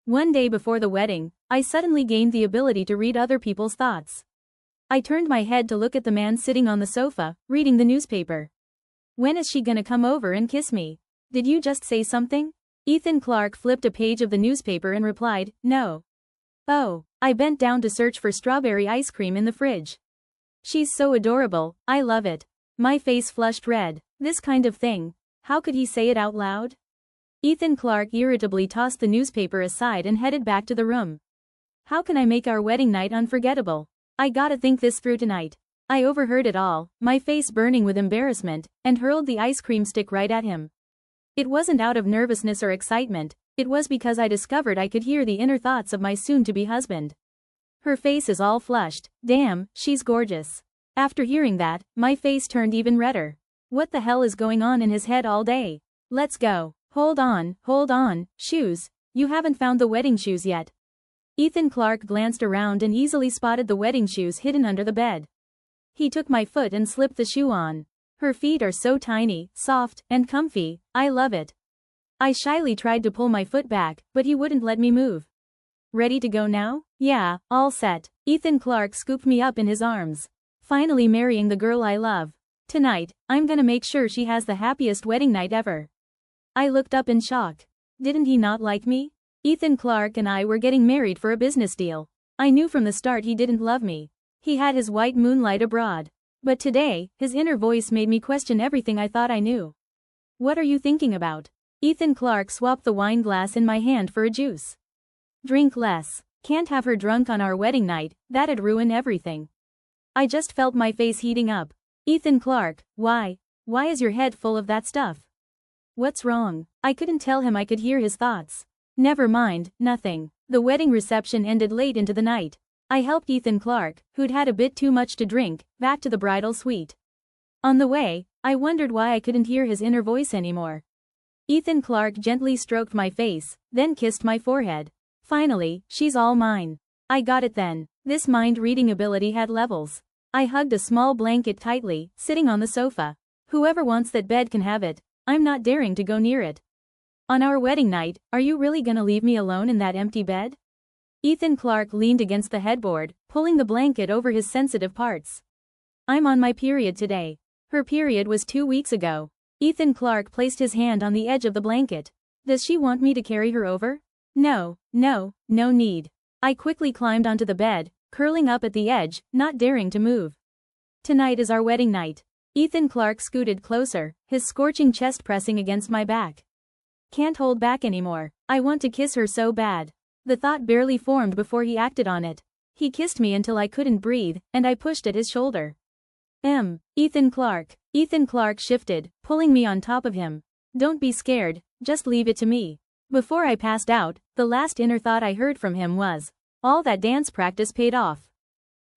One day before the wedding, I suddenly gained the ability to read other people's thoughts. I turned my head to look at the man sitting on the sofa, reading the newspaper. When is she gonna come over and kiss me? Did you just say something? Ethan Clarke flipped a page of the newspaper and replied, no. Oh, I bent down to search for strawberry ice cream in the fridge. She's so adorable, I love it. My face flushed red. This kind of thing. How could he say it out loud? Ethan Clarke irritably tossed the newspaper aside and headed back to the room. How can I make our wedding night unforgettable? I gotta think this through tonight. I overheard it all, my face burning with embarrassment, and hurled the ice cream stick right at him. It wasn't out of nervousness or excitement, it was because I discovered I could hear the inner thoughts of my soon-to-be husband. Her face is all flushed. Damn, she's gorgeous. After hearing that, my face turned even redder. What the hell is going on in his head all day? Let's go. Hold on, shoes. You haven't found the wedding shoes yet. Ethan Clarke glanced around and easily spotted the wedding shoes hidden under the bed. He took my foot and slipped the shoe on. Her feet are so tiny, soft, and comfy, I love it. I shyly tried to pull my foot back, but he wouldn't let me move. Ready to go now? Yeah, all set. Ethan Clarke scooped me up in his arms. Finally marrying the girl I love. Tonight, I'm gonna make sure she has the happiest wedding night ever. I looked up in shock. Didn't he not like me? Ethan Clarke and I were getting married for a business deal. I knew from the start he didn't love me. He had his white moonlight abroad. But today, his inner voice made me question everything I thought I knew. What are you thinking about? Ethan Clarke swapped the wine glass in my hand for a juice. Drink less. Can't have her drunk on our wedding night, that'd ruin everything. I just felt my face heating up. Ethan Clarke, why is your head full of that stuff? What's wrong? I couldn't tell him I could hear his thoughts. Never mind, nothing. The wedding reception ended late into the night. I helped Ethan Clarke, who'd had a bit too much to drink, back to the bridal suite. On the way, I wondered why I couldn't hear his inner voice anymore. Ethan Clarke gently stroked my face, then kissed my forehead. Finally, she's all mine. I got it then. This mind-reading ability had levels. I hugged a small blanket tightly, sitting on the sofa. Whoever wants that bed can have it. I'm not daring to go near it. On our wedding night, are you really gonna leave me alone in that empty bed? Ethan Clarke leaned against the headboard, pulling the blanket over his sensitive parts. I'm on my period today. Her period was 2 weeks ago. Ethan Clarke placed his hand on the edge of the blanket. Does she want me to carry her over? No need. I quickly climbed onto the bed, curling up at the edge, not daring to move. Tonight is our wedding night. Ethan Clarke scooted closer, his scorching chest pressing against my back. Can't hold back anymore. I want to kiss her so bad. The thought barely formed before he acted on it. He kissed me until I couldn't breathe, and I pushed at his shoulder. Ethan Clarke. Ethan Clarke shifted, pulling me on top of him. Don't be scared, just leave it to me. Before I passed out, the last inner thought I heard from him was, all that dance practice paid off.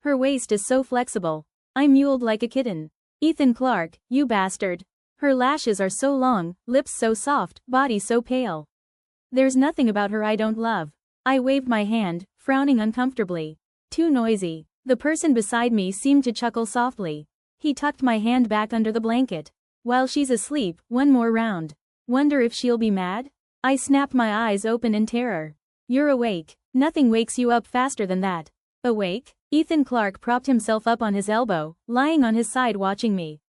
Her waist is so flexible. I mewled like a kitten. Ethan Clarke, you bastard. Her lashes are so long, lips so soft, body so pale. There's nothing about her I don't love. I waved my hand, frowning uncomfortably. Too noisy. The person beside me seemed to chuckle softly. He tucked my hand back under the blanket. While she's asleep, one more round. Wonder if she'll be mad? I snapped my eyes open in terror. You're awake. Nothing wakes you up faster than that. Awake? Ethan Clarke propped himself up on his elbow, lying on his side watching me.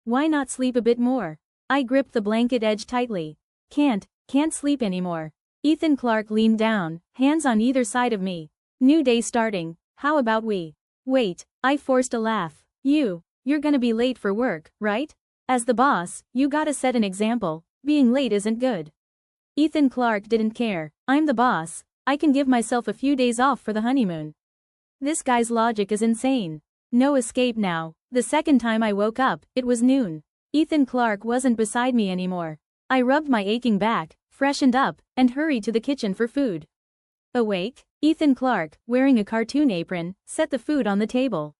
Why not sleep a bit more? I gripped the blanket edge tightly. Can't sleep anymore. Ethan Clarke leaned down, hands on either side of me. New day starting. How about we? Wait, I forced a laugh. You're gonna be late for work, right? As the boss, you gotta set an example. Being late isn't good. Ethan Clarke didn't care. I'm the boss. I can give myself a few days off for the honeymoon. This guy's logic is insane. No escape now. The second time I woke up, it was noon. Ethan Clarke wasn't beside me anymore. I rubbed my aching back, freshened up, and hurried to the kitchen for food. Awake? Ethan Clarke, wearing a cartoon apron, set the food on the table.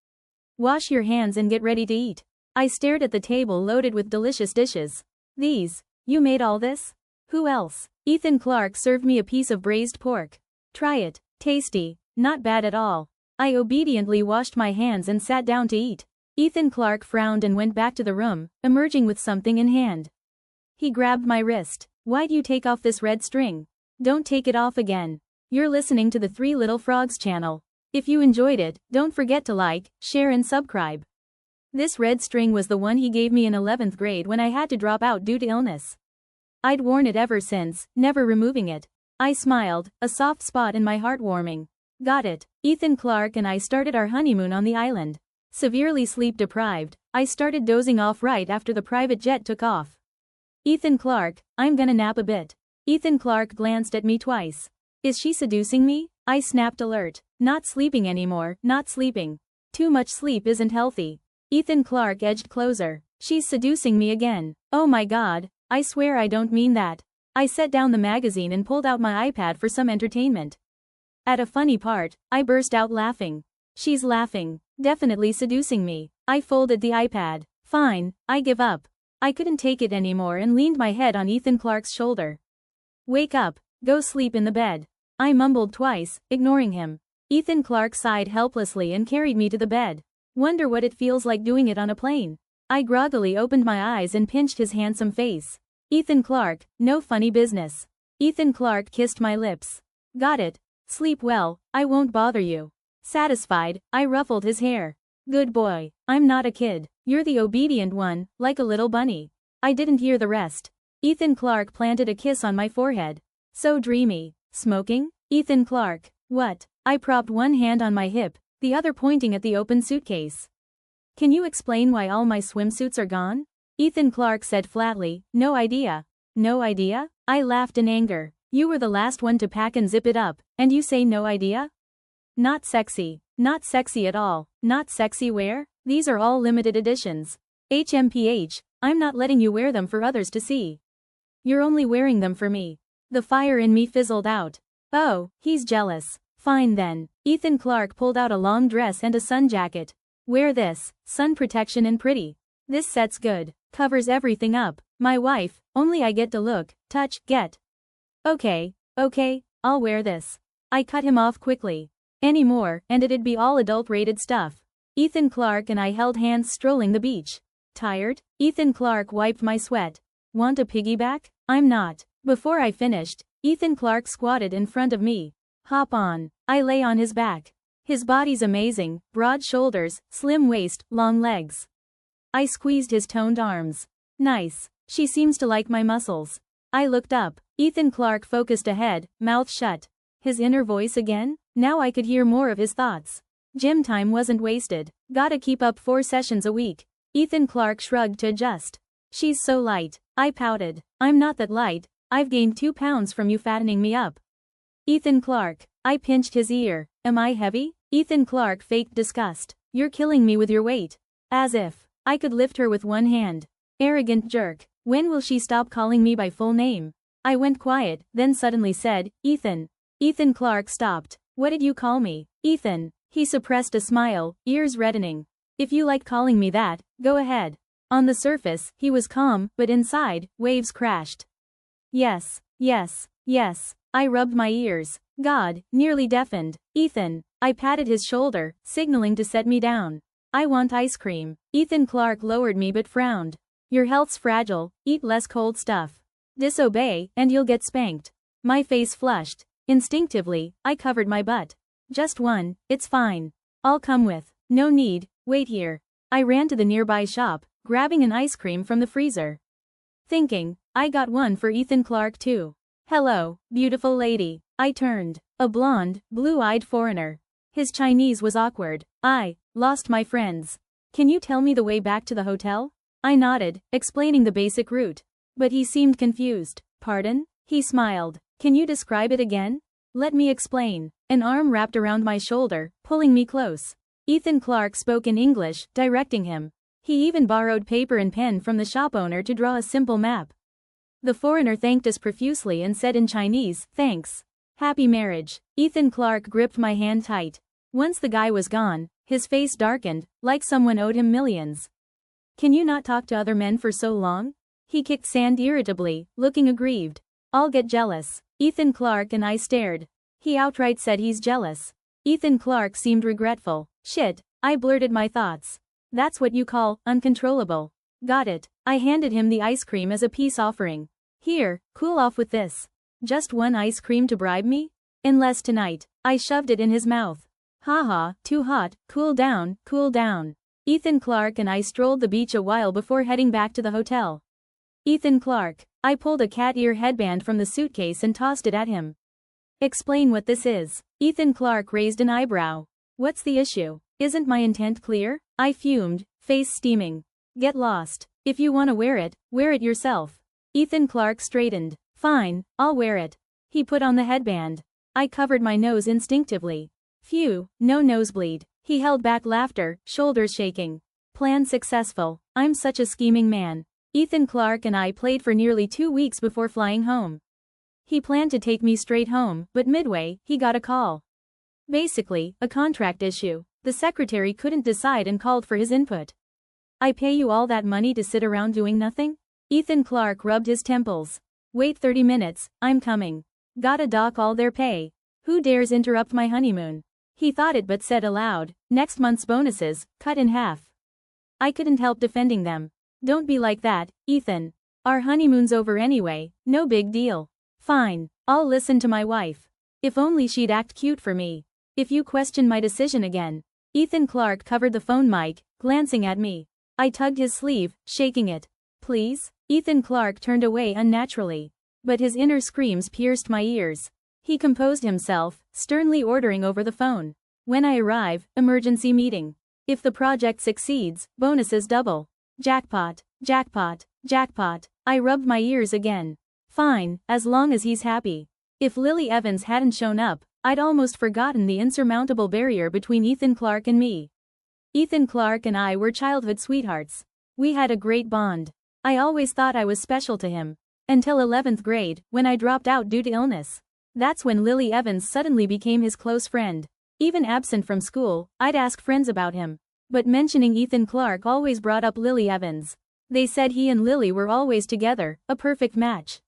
Wash your hands and get ready to eat. I stared at the table loaded with delicious dishes. You made all this? Who else? Ethan Clarke served me a piece of braised pork. Try it. Tasty. Not bad at all. I obediently washed my hands and sat down to eat. Ethan Clarke frowned and went back to the room, emerging with something in hand. He grabbed my wrist. Why'd you take off this red string? Don't take it off again. You're listening to the Three Little Frogs channel. If you enjoyed it, don't forget to like, share and subscribe. This red string was the one he gave me in 11th grade when I had to drop out due to illness. I'd worn it ever since, never removing it. I smiled, a soft spot in my heart warming. Got it. Ethan Clark and I started our honeymoon on the island. Severely sleep deprived, I started dozing off right after the private jet took off. Ethan Clark, I'm gonna nap a bit. Ethan Clark glanced at me twice. Is she seducing me? I snapped alert. Not sleeping anymore, not sleeping. Too much sleep isn't healthy. Ethan Clark edged closer. She's seducing me again. Oh my god, I swear I don't mean that. I set down the magazine and pulled out my iPad for some entertainment. At a funny part, I burst out laughing. She's laughing. Definitely seducing me. I folded the iPad. Fine, I give up. I couldn't take it anymore and leaned my head on Ethan Clark's shoulder. Wake up, go sleep in the bed. I mumbled twice, ignoring him. Ethan Clark sighed helplessly and carried me to the bed. Wonder what it feels like doing it on a plane. I groggily opened my eyes and pinched his handsome face. Ethan Clark, no funny business. Ethan Clark kissed my lips. Got it. Sleep well, I won't bother you. Satisfied, I ruffled his hair. Good boy, I'm not a kid. You're the obedient one, like a little bunny. I didn't hear the rest. Ethan Clark planted a kiss on my forehead. So dreamy. Smoking? Ethan Clark. What? I propped one hand on my hip, the other pointing at the open suitcase. Can you explain why all my swimsuits are gone? Ethan Clark said flatly, no idea. No idea? I laughed in anger. You were the last one to pack and zip it up, and you say no idea? Not sexy. Not sexy at all. Not sexy wear? These are all limited editions. HMPH, I'm not letting you wear them for others to see. You're only wearing them for me. The fire in me fizzled out. Oh, he's jealous. Fine then. Ethan Clark pulled out a long dress and a sun jacket. Wear this, sun protection and pretty. This set's good. Covers everything up. My wife, only I get to look, touch, get. Okay, I'll wear this. I cut him off quickly. Any more, and it'd be all adult-rated stuff. Ethan Clark and I held hands strolling the beach. Tired? Ethan Clark wiped my sweat. Want a piggyback? I'm not. Before I finished, Ethan Clark squatted in front of me. Hop on. I lay on his back. His body's amazing, broad shoulders, slim waist, long legs. I squeezed his toned arms. Nice. She seems to like my muscles. I looked up. Ethan Clark focused ahead, mouth shut. His inner voice again? Now I could hear more of his thoughts. Gym time wasn't wasted. Gotta keep up 4 sessions a week. Ethan Clark shrugged to adjust. She's so light. I pouted. I'm not that light. I've gained 2 pounds from you fattening me up. Ethan Clark. I pinched his ear. Am I heavy? Ethan Clark faked disgust. You're killing me with your weight. As if I could lift her with one hand. Arrogant jerk. When will she stop calling me by full name? I went quiet, then suddenly said, Ethan. Ethan Clark stopped. What did you call me? Ethan. He suppressed a smile, ears reddening. If you like calling me that, go ahead. On the surface, he was calm, but inside, waves crashed. Yes. I rubbed my ears. God, nearly deafened. Ethan. I patted his shoulder, signaling to set me down. I want ice cream. Ethan Clark lowered me but frowned. Your health's fragile, eat less cold stuff. Disobey, and you'll get spanked. My face flushed. Instinctively, I covered my butt. Just one, it's fine. I'll come with. No need, wait here. I ran to the nearby shop, grabbing an ice cream from the freezer. Thinking, I got one for Ethan Clark too. Hello, beautiful lady. I turned. A blonde, blue-eyed foreigner. His Chinese was awkward. I lost my friends. Can you tell me the way back to the hotel? I nodded, explaining the basic route. But he seemed confused. Pardon? He smiled. Can you describe it again? Let me explain. An arm wrapped around my shoulder, pulling me close. Ethan Clark spoke in English, directing him. He even borrowed paper and pen from the shop owner to draw a simple map. The foreigner thanked us profusely and said in Chinese, thanks. Happy marriage. Ethan Clark gripped my hand tight. Once the guy was gone, his face darkened, like someone owed him millions. Can you not talk to other men for so long? He kicked sand irritably, looking aggrieved. I'll get jealous. Ethan Clark and I stared. He outright said he's jealous. Ethan Clark seemed regretful. Shit, I blurted my thoughts. That's what you call uncontrollable. Got it. I handed him the ice cream as a peace offering. Here, cool off with this. Just one ice cream to bribe me? Unless tonight. I shoved it in his mouth. Haha, too hot, cool down, cool down. Ethan Clark and I strolled the beach a while before heading back to the hotel. Ethan Clark. I pulled a cat ear headband from the suitcase and tossed it at him. Explain what this is. Ethan Clark raised an eyebrow. What's the issue? Isn't my intent clear? I fumed, face steaming. Get lost. If you want to wear it yourself. Ethan Clark straightened. Fine, I'll wear it. He put on the headband. I covered my nose instinctively. Phew, no nosebleed. He held back laughter, shoulders shaking. Plan successful. I'm such a scheming man. Ethan Clark and I played for nearly 2 weeks before flying home. He planned to take me straight home, but midway, he got a call. Basically, a contract issue. The secretary couldn't decide and called for his input. I pay you all that money to sit around doing nothing? Ethan Clark rubbed his temples. Wait 30 minutes, I'm coming. Gotta dock all their pay. Who dares interrupt my honeymoon? He thought it but said aloud, next month's bonuses, cut in half. I couldn't help defending them. Don't be like that, Ethan. Our honeymoon's over anyway, no big deal. Fine, I'll listen to my wife. If only she'd act cute for me. If you question my decision again. Ethan Clark covered the phone mic, glancing at me. I tugged his sleeve, shaking it. Please? Ethan Clark turned away unnaturally. But his inner screams pierced my ears. He composed himself, sternly ordering over the phone. When I arrive, emergency meeting. If the project succeeds, bonuses double. Jackpot, jackpot, jackpot. I rubbed my ears again. Fine, as long as he's happy. If Lily Evans hadn't shown up, I'd almost forgotten the insurmountable barrier between Ethan Clark and me. Ethan Clark and I were childhood sweethearts. We had a great bond. I always thought I was special to him. Until 11th grade, when I dropped out due to illness. That's when Lily Evans suddenly became his close friend. Even absent from school, I'd ask friends about him. But mentioning Ethan Clark always brought up Lily Evans. They said he and Lily were always together, a perfect match.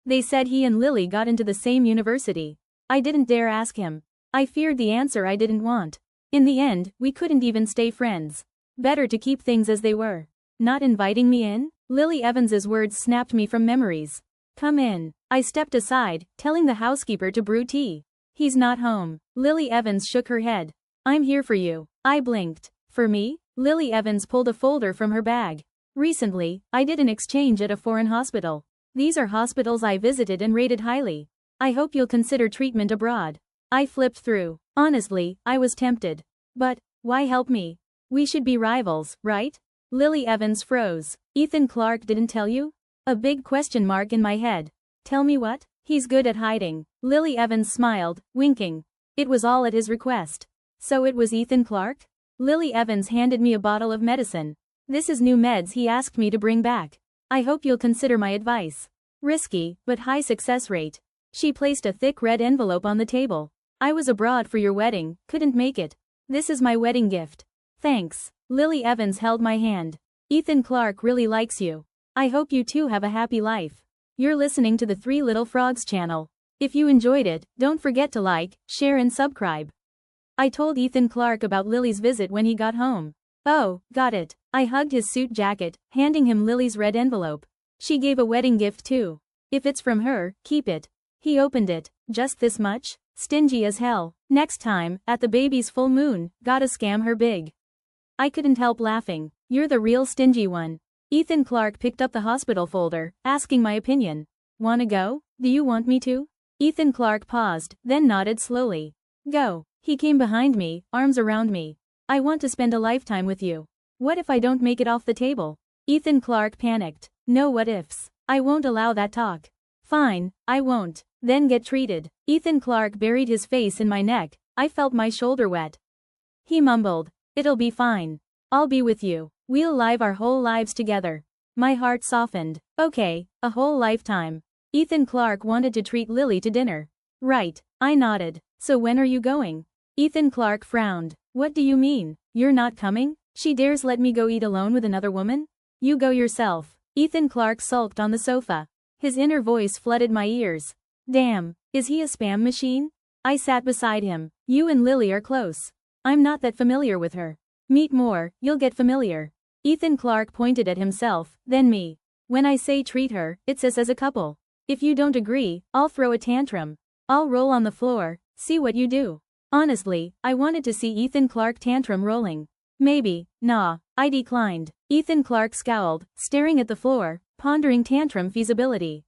They said he and Lily got into the same university. I didn't dare ask him. I feared the answer I didn't want. In the end, we couldn't even stay friends. Better to keep things as they were. Not inviting me in? Lily Evans's words snapped me from memories. Come in. I stepped aside, telling the housekeeper to brew tea. He's not home. Lily Evans shook her head. I'm here for you. I blinked. For me? Lily Evans pulled a folder from her bag. Recently, I did an exchange at a foreign hospital. These are hospitals I visited and rated highly. I hope you'll consider treatment abroad. I flipped through. Honestly, I was tempted. But, why help me? We should be rivals, right? Lily Evans froze. Ethan Clark didn't tell you? A big question mark in my head. Tell me what? He's good at hiding. Lily Evans smiled, winking. It was all at his request. So it was Ethan Clark? Lily Evans handed me a bottle of medicine. This is new meds he asked me to bring back. I hope you'll consider my advice. Risky, but high success rate. She placed a thick red envelope on the table. I was abroad for your wedding, couldn't make it. This is my wedding gift. Thanks. Lily Evans held my hand. Ethan Clark really likes you. I hope you two have a happy life. You're listening to the Three Little Frogs channel. If you enjoyed it, don't forget to like, share and subscribe. I told Ethan Clark about Lily's visit when he got home. Oh, got it. I hugged his suit jacket, handing him Lily's red envelope. She gave a wedding gift too. If it's from her, keep it. He opened it. Just this much? Stingy as hell. Next time, at the baby's full moon, gotta scam her big. I couldn't help laughing. You're the real stingy one. Ethan Clark picked up the hospital folder, asking my opinion. Wanna go? Do you want me to? Ethan Clark paused, then nodded slowly. Go. He came behind me, arms around me. I want to spend a lifetime with you. What if I don't make it off the table? Ethan Clark panicked. No what ifs. I won't allow that talk. Fine, I won't. Then get treated. Ethan Clark buried his face in my neck. I felt my shoulder wet. He mumbled. It'll be fine. I'll be with you. We'll live our whole lives together. My heart softened. Okay, a whole lifetime. Ethan Clark wanted to treat Lily to dinner. Right, I nodded. So when are you going? Ethan Clark frowned. What do you mean? You're not coming? She dares let me go eat alone with another woman? You go yourself. Ethan Clark sulked on the sofa. His inner voice flooded my ears. Damn, is he a spam machine? I sat beside him. You and Lily are close. I'm not that familiar with her. Meet more, you'll get familiar. Ethan Clark pointed at himself, then me. When I say treat her, it's us as a couple. If you don't agree, I'll throw a tantrum. I'll roll on the floor, see what you do. Honestly, I wanted to see Ethan Clark tantrum rolling. Maybe, nah, I declined. Ethan Clark scowled, staring at the floor, pondering tantrum feasibility.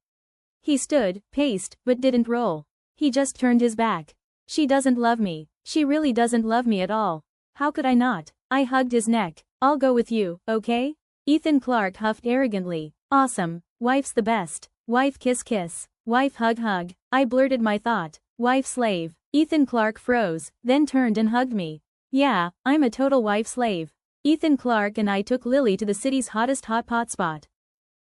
He stood, paced, but didn't roll. He just turned his back. She doesn't love me. She really doesn't love me at all. How could I not? I hugged his neck. I'll go with you, okay? Ethan Clark huffed arrogantly. Awesome. Wife's the best. Wife kiss kiss. Wife hug hug. I blurted my thought. Wife slave. Ethan Clark froze, then turned and hugged me. Yeah, I'm a total wife slave. Ethan Clark and I took Lily to the city's hottest hot pot spot.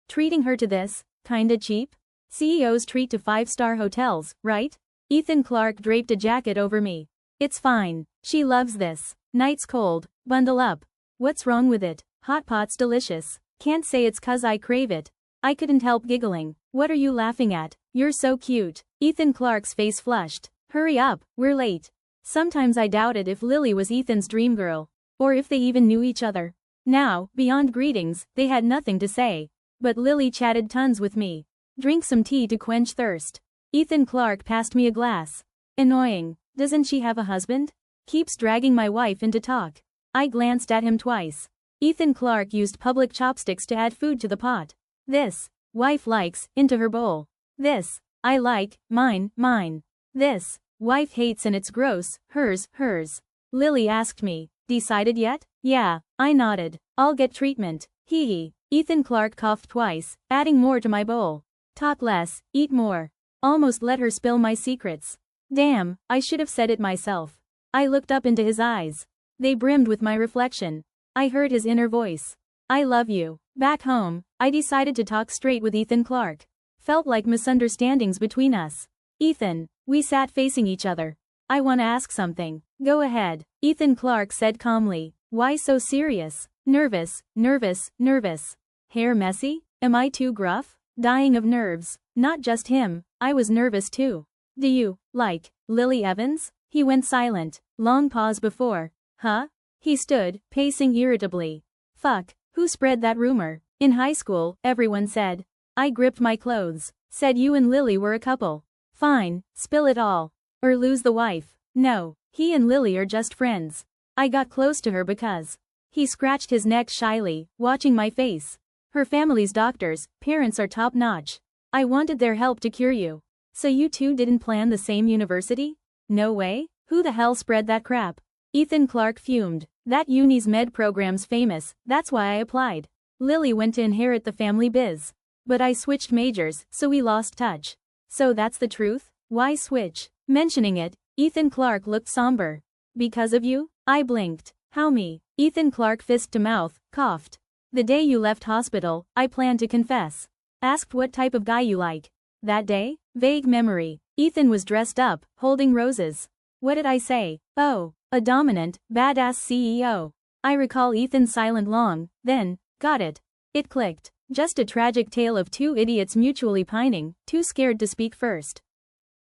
Treating her to this, kinda cheap? CEOs treat to 5-star hotels, right? Ethan Clark draped a jacket over me. It's fine. She loves this. Night's cold. Bundle up. What's wrong with it? Hot pot's delicious. Can't say it's 'cause I crave it. I couldn't help giggling. What are you laughing at? You're so cute. Ethan Clark's face flushed. Hurry up, we're late. Sometimes I doubted if Lily was Ethan's dream girl, or if they even knew each other. Now, beyond greetings, they had nothing to say. But Lily chatted tons with me. Drink some tea to quench thirst. Ethan Clark passed me a glass. Annoying. Doesn't she have a husband? Keeps dragging my wife into talk. I glanced at him twice. Ethan Clark used public chopsticks to add food to the pot. This, wife likes, into her bowl. This, I like, mine, mine. This, wife hates and it's gross, hers, hers. Lily asked me, decided yet? Yeah, I nodded. I'll get treatment. Hee hee. Ethan Clark coughed twice, adding more to my bowl. Talk less, eat more. Almost let her spill my secrets. Damn, I should have said it myself. I looked up into his eyes. They brimmed with my reflection. I heard his inner voice. I love you. Back home, I decided to talk straight with Ethan Clark. Felt like misunderstandings between us. Ethan, we sat facing each other. I wanna ask something. Go ahead, Ethan Clark said calmly. Why so serious? Nervous, nervous, nervous. Hair messy? Am I too gruff? Dying of nerves. Not just him, I was nervous too. Do you, like, Lily Evans? He went silent. Long pause before. Huh? He stood, pacing irritably. Fuck, who spread that rumor? In high school, everyone said. I gripped my clothes. Said you and Lily were a couple. Fine, spill it all. Or lose the wife. No, he and Lily are just friends. I got close to her because. He scratched his neck shyly, watching my face. Her family's doctors, parents are top-notch. I wanted their help to cure you. So you two didn't plan the same university? No way? Who the hell spread that crap? Ethan Clark fumed. That uni's med program's famous, that's why I applied. Lily went to inherit the family biz. But I switched majors, so we lost touch. So that's the truth? Why switch? Mentioning it, Ethan Clark looked somber. Because of you? I blinked. How me? Ethan Clark fist to mouth, coughed. The day you left hospital, I planned to confess. Asked what type of guy you like. That day? Vague memory. Ethan was dressed up, holding roses. What did I say? Oh, a dominant, badass CEO. I recall Ethan silent long, then, got it. It clicked. Just a tragic tale of two idiots mutually pining, too scared to speak first.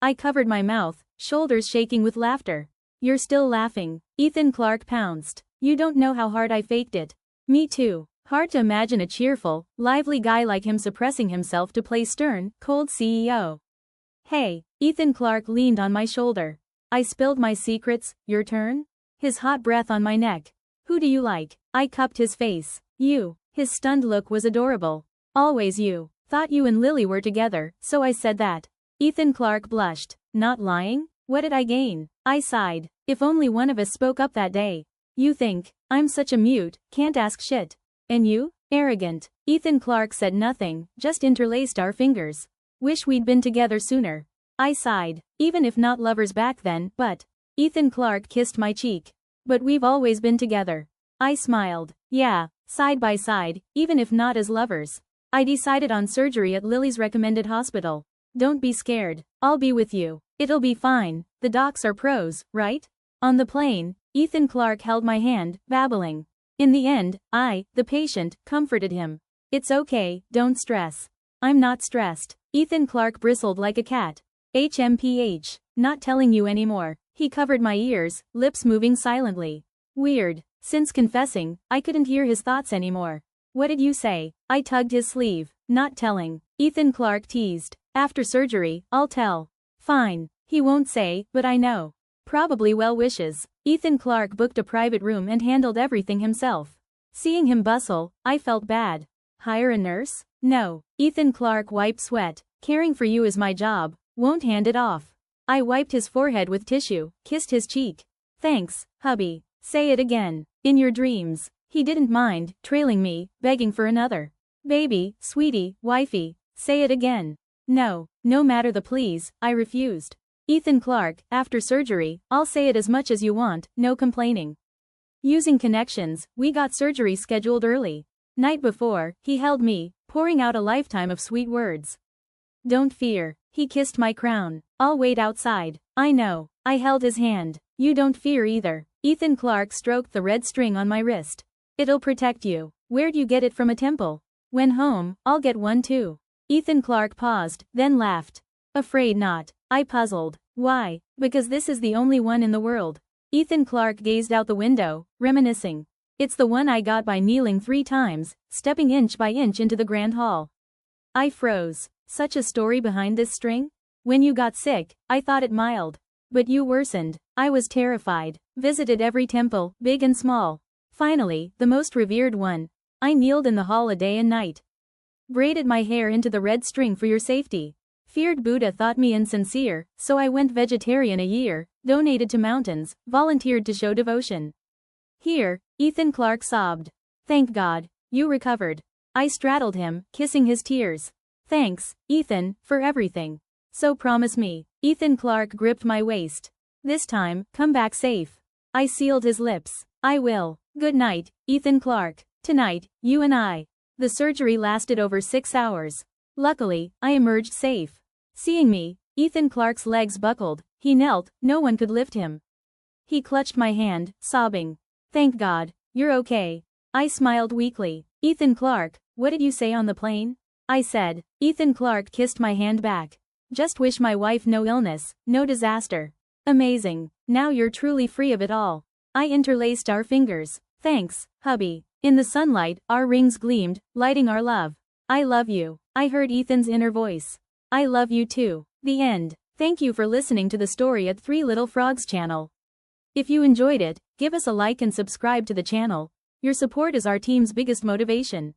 I covered my mouth, shoulders shaking with laughter. You're still laughing. Ethan Clark pounced. You don't know how hard I faked it. Me too. Hard to imagine a cheerful, lively guy like him suppressing himself to play stern, cold CEO. Hey, Ethan Clark leaned on my shoulder. I spilled my secrets, your turn? His hot breath on my neck. Who do you like? I cupped his face. You. His stunned look was adorable. Always you. Thought you and Lily were together, so I said that. Ethan Clark blushed. Not lying? What did I gain? I sighed. If only one of us spoke up that day. You think, I'm such a mute, can't ask shit. And you? Arrogant. Ethan Clark said nothing, just interlaced our fingers. Wish we'd been together sooner. I sighed. Even if not lovers back then, but. Ethan Clark kissed my cheek. But we've always been together. I smiled. Yeah, side by side, even if not as lovers. I decided on surgery at Lily's recommended hospital. Don't be scared. I'll be with you. It'll be fine. The docs are pros, right? On the plane, Ethan Clark held my hand, babbling. In the end, I, the patient, comforted him. It's okay, don't stress. I'm not stressed. Ethan Clark bristled like a cat. HMPH. Not telling you anymore. He covered my ears, lips moving silently. Weird. Since confessing, I couldn't hear his thoughts anymore. What did you say? I tugged his sleeve. Not telling. Ethan Clark teased. After surgery, I'll tell. Fine. He won't say, but I know. Probably well wishes. Ethan Clark booked a private room and handled everything himself. Seeing him bustle, I felt bad. Hire a nurse? No. Ethan Clark wiped sweat. Caring for you is my job. Won't hand it off. I wiped his forehead with tissue, kissed his cheek. Thanks, hubby. Say it again. In your dreams. He didn't mind, trailing me, begging for another. Baby, sweetie, wifey. Say it again. No. No matter the pleas, I refused. Ethan Clark, after surgery, I'll say it as much as you want, no complaining. Using connections, we got surgery scheduled early. Night before, he held me, pouring out a lifetime of sweet words. Don't fear. He kissed my crown. I'll wait outside. I know. I held his hand. You don't fear either. Ethan Clark stroked the red string on my wrist. It'll protect you. Where'd you get it from? A temple? When home, I'll get one too. Ethan Clark paused, then laughed. Afraid not. I puzzled. Why? Because this is the only one in the world. Ethan Clark gazed out the window, reminiscing. It's the one I got by kneeling 3 times, stepping inch by inch into the grand hall. I froze. Such a story behind this string? When you got sick, I thought it mild. But you worsened. I was terrified. Visited every temple, big and small. Finally, the most revered one. I kneeled in the hall a day and night. Braided my hair into the red string for your safety. Feared Buddha thought me insincere, so I went vegetarian a year, donated to mountains, volunteered to show devotion. Here, Ethan Clark sobbed. Thank God, you recovered. I straddled him, kissing his tears. Thanks, Ethan, for everything. So promise me. Ethan Clark gripped my waist. This time, come back safe. I sealed his lips. I will. Good night, Ethan Clark. Tonight, you and I. The surgery lasted over 6 hours. Luckily, I emerged safe. Seeing me, Ethan Clark's legs buckled. He knelt, no one could lift him. He clutched my hand, sobbing. Thank God, you're okay. I smiled weakly. Ethan Clark, what did you say on the plane? I said. Ethan Clark kissed my hand back. Just wish my wife no illness, no disaster. Amazing. Now you're truly free of it all. I interlaced our fingers. Thanks, hubby. In the sunlight, our rings gleamed, lighting our love. I love you. I heard Ethan's inner voice. I love you too. The end. Thank you for listening to the story at 3 Little Frogs channel. If you enjoyed it, give us a like and subscribe to the channel. Your support is our team's biggest motivation.